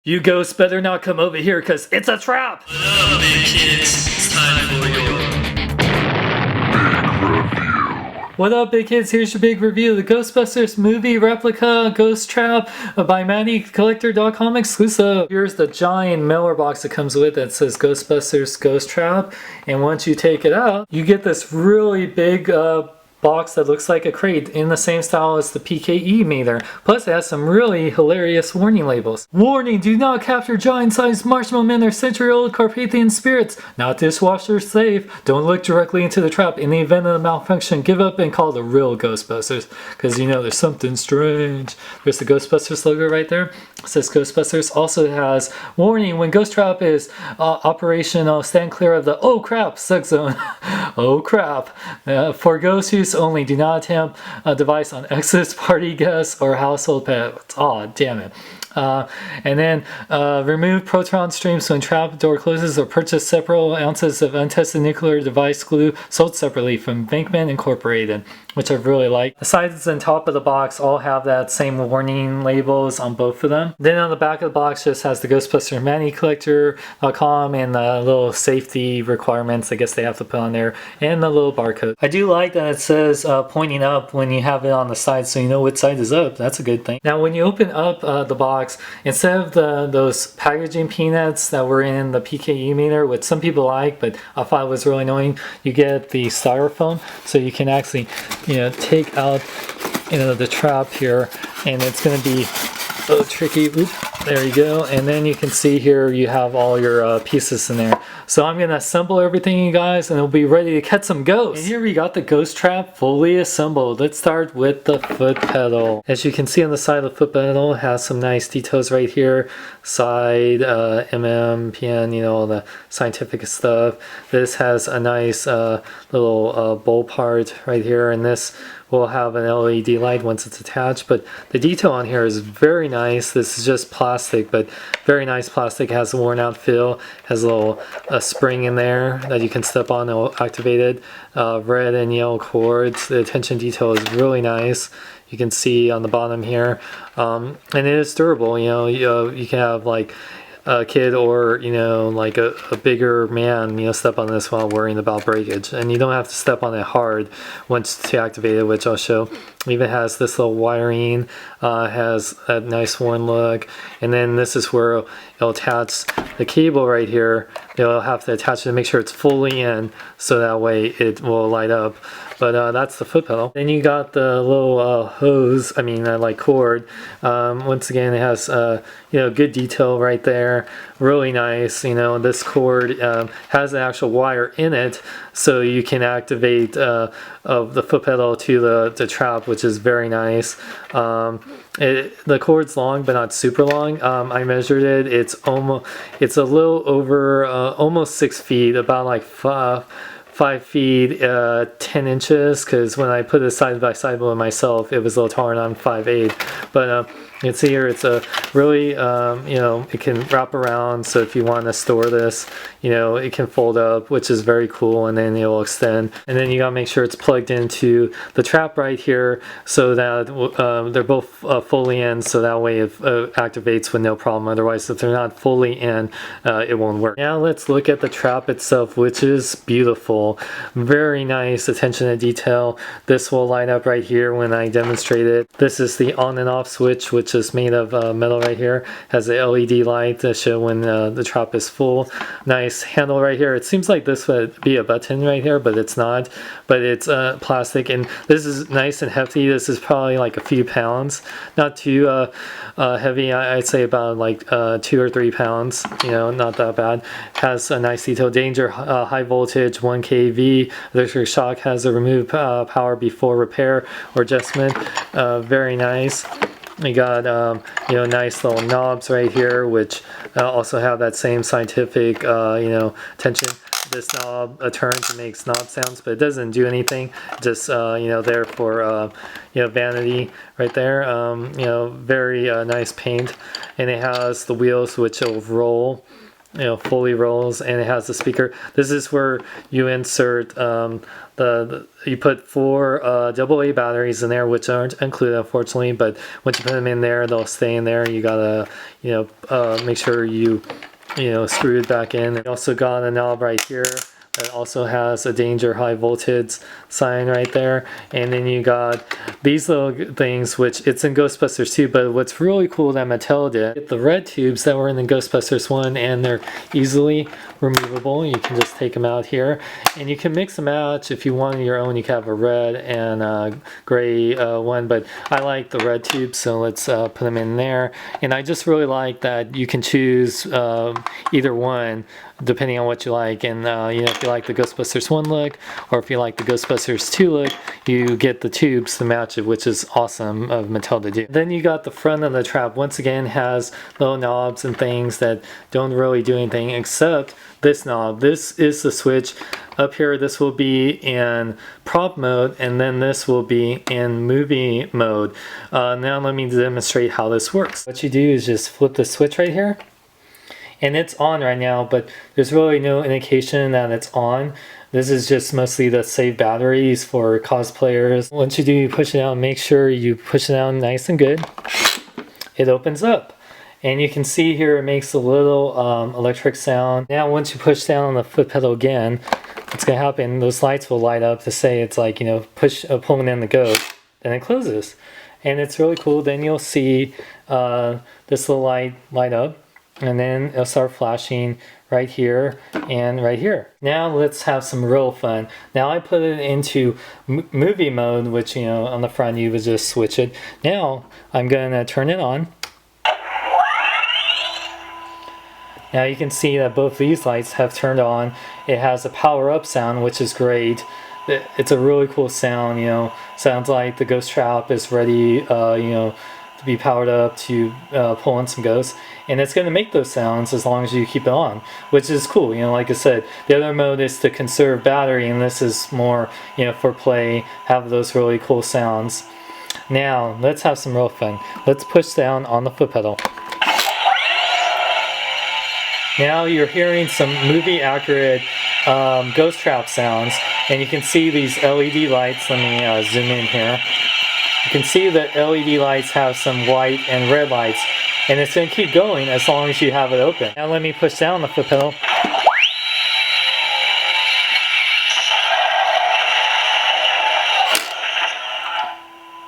You ghosts better not come over here, cause it's a trap! What up, big kids? It's time for your Big review. What up, big kids? Here's your big review. The Ghostbusters movie Replica Ghost Trap by MannyCollector.com exclusive. Here's the giant mailer box that comes with it. It says Ghostbusters Ghost Trap. And once you take it out, you get this really big box that looks like a crate in the same style as the PKE meter. Plus it has some really hilarious warning labels. Warning, do not capture giant-sized marshmallow men or century-old Carpathian spirits. Not dishwasher safe. Don't look directly into the trap. In the event of a malfunction, give up and call the real Ghostbusters. Because you know there's something strange. There's the Ghostbusters logo right there. It says Ghostbusters. Also has warning, when Ghost Trap is operational, stand clear of the oh crap sex zone. Oh crap. For ghost use only, do not attempt a device on exes, party guests, or household pets. Aw, damn it. And then remove proton streams when trap door closes, or purchase several ounces of untested nuclear device glue sold separately from Bankman Incorporated, which I really like. The sides and top of the box all have that same warning labels on both of them. Then on the back of the box just has the Ghostbuster MannyCollector.com and the little safety requirements I guess they have to put on there, and the little barcode. I do like that it says pointing up when you have it on the side, so you know which side is up. That's a good thing. Now when you open up the box, instead of those packaging peanuts that were in the PKE meter, which some people like, but I thought was really annoying, you get the styrofoam, so you can actually, take out, the trap here, and it's going to be a little tricky. Oop, there you go. And then you can see here you have all your pieces in there. So I'm going to assemble everything, you guys, and it'll be ready to catch some ghosts. And here we got the ghost trap fully assembled. Let's start with the foot pedal. As you can see on the side of the foot pedal, it has some nice details right here. Side, PN, all the scientific stuff. This has a nice little bowl part right here, and this will have an LED light once it's attached, but the detail on here is very nice. This is just plastic, but very nice plastic. It has a worn out feel, has a little spring in there that you can step on and will activate it. Red and yellow cords. The attention detail is really nice. You can see on the bottom here, and it is durable. You can have like a kid or like a bigger man step on this while worrying about breakage, and you don't have to step on it hard once to activate it, which I'll show. It even has this little wiring, has a nice worn look, and then this is where it'll attach the cable right here. You'll have to attach it to make sure it's fully in, so that way it will light up. But that's the foot pedal. Then you got the little hose, like cord. Once again, it has good detail right there. Really nice. This cord has an actual wire in it, so you can activate of the foot pedal to the trap, which is very nice. The cord's long, but not super long. I measured it. It's a little over almost 6 feet, about like 5 feet 10 inches, because when I put it side by side with myself, it was a little taller, and I'm 5'8". But you can see here it's a really it can wrap around, so if you want to store this, it can fold up, which is very cool, and then it will extend. And then you gotta make sure it's plugged into the trap right here, so that they're both fully in, so that way it activates with no problem. Otherwise, if they're not fully in, it won't work. Now let's look at the trap itself, which is beautiful. Very nice attention to detail. This will light up right here when I demonstrate it. This is the on and off switch, which is made of metal right here. Has a LED light to show when the trap is full. Nice handle right here. It seems like this would be a button right here, but it's not. But it's plastic, and this is nice and hefty. This is probably like a few pounds. Not too heavy. I'd say about like 2 or 3 pounds. Not that bad. Has a nice detail. Danger, high voltage, 1 kV. Electric shock. Has a remove power before repair or adjustment. Very nice. We got nice little knobs right here, which also have that same scientific tension. This knob turns and makes knob sounds, but it doesn't do anything. Just there for vanity right there. Very nice paint, and it has the wheels which will roll fully rolls, and it has a speaker. This is where you insert you put 4 AA batteries in there, which aren't included unfortunately, but once you put them in there, they'll stay in there. You gotta make sure you screw it back in. You also got a knob right here that also has a danger high voltage sign right there, and then you got these little things, which it's in Ghostbusters 2, but what's really cool that Mattel did, the red tubes that were in the Ghostbusters 1, and they're easily removable. You can just take them out here, and you can mix and match if you want your own. You can have a red and a gray one, but I like the red tube, so let's put them in there. And I just really like that you can choose either one depending on what you like, and if you like the Ghostbusters 1 look, or if you like the Ghostbusters 2 look, you get the tubes to match it, which is awesome of Mattel to do. Then you got the front of the trap. Once again, has little knobs and things that don't really do anything except this knob. This is the switch. Up here, this will be in prop mode, and then this will be in movie mode. Now let me demonstrate how this works. What you do is just flip the switch right here, and it's on right now, but there's really no indication that it's on. This is just mostly to save batteries for cosplayers. Once you do, you push it out. Make sure you push it down nice and good. It opens up, and you can see here it makes a little electric sound. Now once you push down on the foot pedal again, what's going to happen, those lights will light up to say it's like, pulling in the go, and it closes. And it's really cool. Then you'll see this little light up, and then it'll start flashing right here and right here. Now let's have some real fun. Now I put it into movie mode, which on the front you would just switch it. Now I'm gonna turn it on. Now you can see that both these lights have turned on. It has a Powerup Sound, which is great. It's a really cool sound. Sounds like the ghost trap is ready to be powered up to pull in some ghosts, and it's going to make those sounds as long as you keep it on, which is cool. Like I said, the other mode is to conserve battery, and this is more for play, have those really cool sounds. Now let's have some real fun. Let's push down on the foot pedal. Now you're hearing some movie accurate ghost trap sounds, and you can see these LED lights. Let me zoom in here. You can see the LED lights have some white and red lights, and it's going to keep going as long as you have it open. Now let me push down the foot pedal.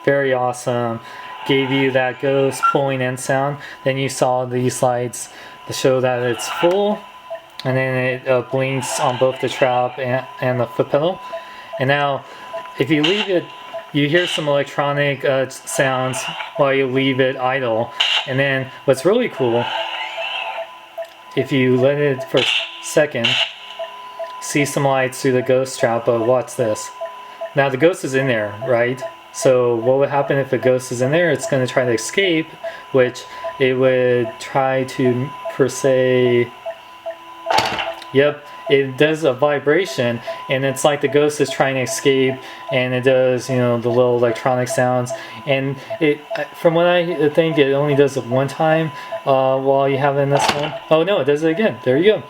Very awesome. Gave you that ghost pulling in sound. Then you saw these lights to show that it's full, and then it blinks on both the trap and the foot pedal. And now if you leave it, you hear some electronic sounds while you leave it idle. And then what's really cool, if you let it for a second, see some lights through the ghost trap, but watch this. Now the ghost is in there, right? So what would happen if a ghost is in there? It's going to try to escape, which it would try to, per se, yep, it does a vibration, and it's like the ghost is trying to escape, and it does the little electronic sounds, and from what I think, it only does it one time while you have it in this one. Oh no, it does it again. There you go.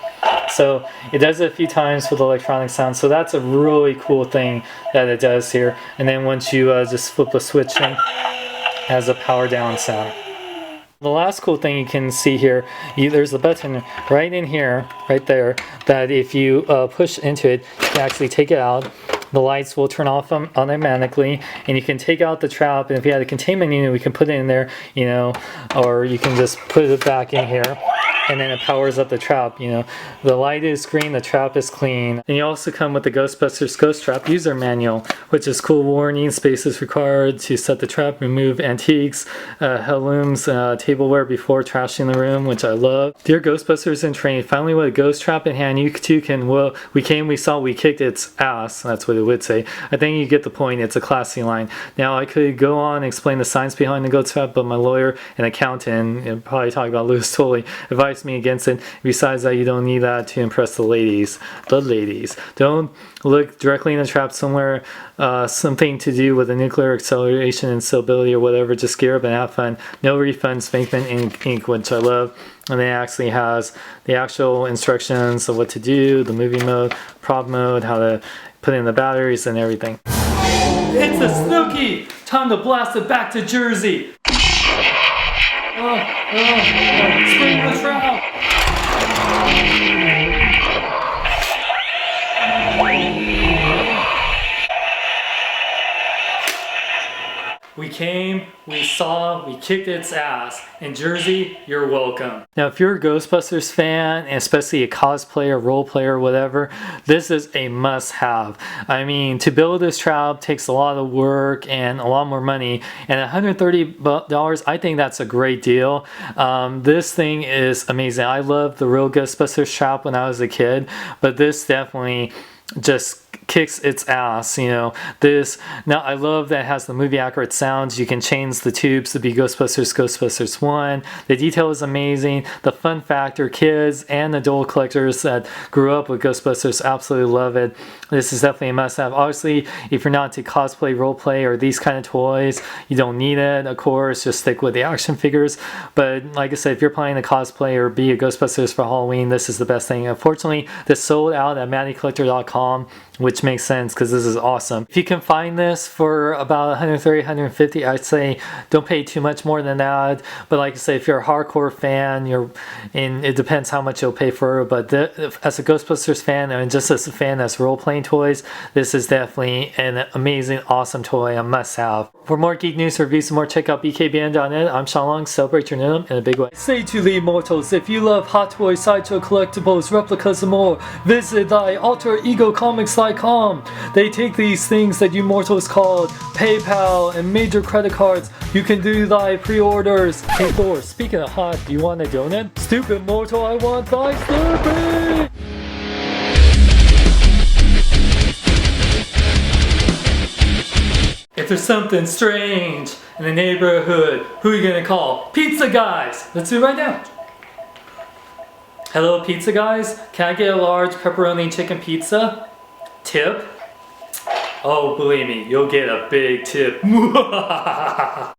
So it does it a few times with electronic sounds, so that's a really cool thing that it does here. And then once you just flip the switch in, it has a power down sound. The last cool thing you can see here, there's a button right in here, right there, that if you push into it, you can actually take it out. The lights will turn off automatically, and you can take out the trap, and if you had a containment unit, we can put it in there, or you can just put it back in here, and then it powers up the trap. The light is green, the trap is clean. And you also come with the Ghostbusters Ghost Trap user manual, which is cool. Warning: space is required to set the trap, remove antiques, heirlooms, tableware before trashing the room, which I love. Dear Ghostbusters in training, finally with a ghost trap in hand, you too can, we came, we saw, we kicked its ass. That's what it would say. I think you get the point. It's a classy line. Now I could go on and explain the science behind the ghost trap, but my lawyer and accountant, and probably talk about Louis Tully, advice advise me against it. Besides that, you don't need that to impress the ladies. Don't look directly in the trap somewhere, something to do with the nuclear acceleration and stability or whatever. Just gear up and have fun. No refunds, Bankman Inc., which I love. And it actually has the actual instructions of what to do, the movie mode, prop mode, how to put in the batteries and everything. It's a Snooki! Time to blast it back to Jersey! Spring the trap! We came, we saw, we kicked its ass. In Jersey, you're welcome. Now, if you're a Ghostbusters fan, and especially a cosplayer, role player, whatever, this is a must-have. I mean, to build this trap takes a lot of work and a lot more money. And $130, I think that's a great deal. This thing is amazing. I loved the real Ghostbusters trap when I was a kid, but this definitely just kicks its ass, you know. Now I love that it has the movie accurate sounds. You can change the tubes to be Ghostbusters 1. The detail is amazing. The fun factor, kids and adult collectors that grew up with Ghostbusters absolutely love it. This is definitely a must-have. Obviously, if you're not into cosplay, roleplay, or these kind of toys, you don't need it. Of course, just stick with the action figures. But like I said, if you're planning to cosplay or be a Ghostbusters for Halloween, this is the best thing. Unfortunately, this sold out at MattyCollector.com, which makes sense because this is awesome. If you can find this for about $130, $150, I'd say don't pay too much more than that. But like I say, if you're a hardcore fan, and it depends how much you'll pay for it. But as a Ghostbusters fan, and just as a fan that's role-playing toys, this is definitely an amazing, awesome toy, a must-have. For more geek news, reviews, and more, check out bkbn.net. I'm Sean Long. Celebrate your Nidum in a big way. Say to the immortals, if you love Hot Toys, Sideshow collectibles, replicas, and more, visit thy alteregocomics.com. They take these things that you mortals call PayPal and major credit cards. You can do thy pre-orders. Hey Thor, speaking of hot, do you want a donut? Stupid mortal, I want thy Slurpee! If there's something strange in the neighborhood, who are you gonna call? Pizza guys! Let's do it right now. Hello, pizza guys? Can I get a large pepperoni chicken pizza? Tip? Oh, believe me, you'll get a big tip.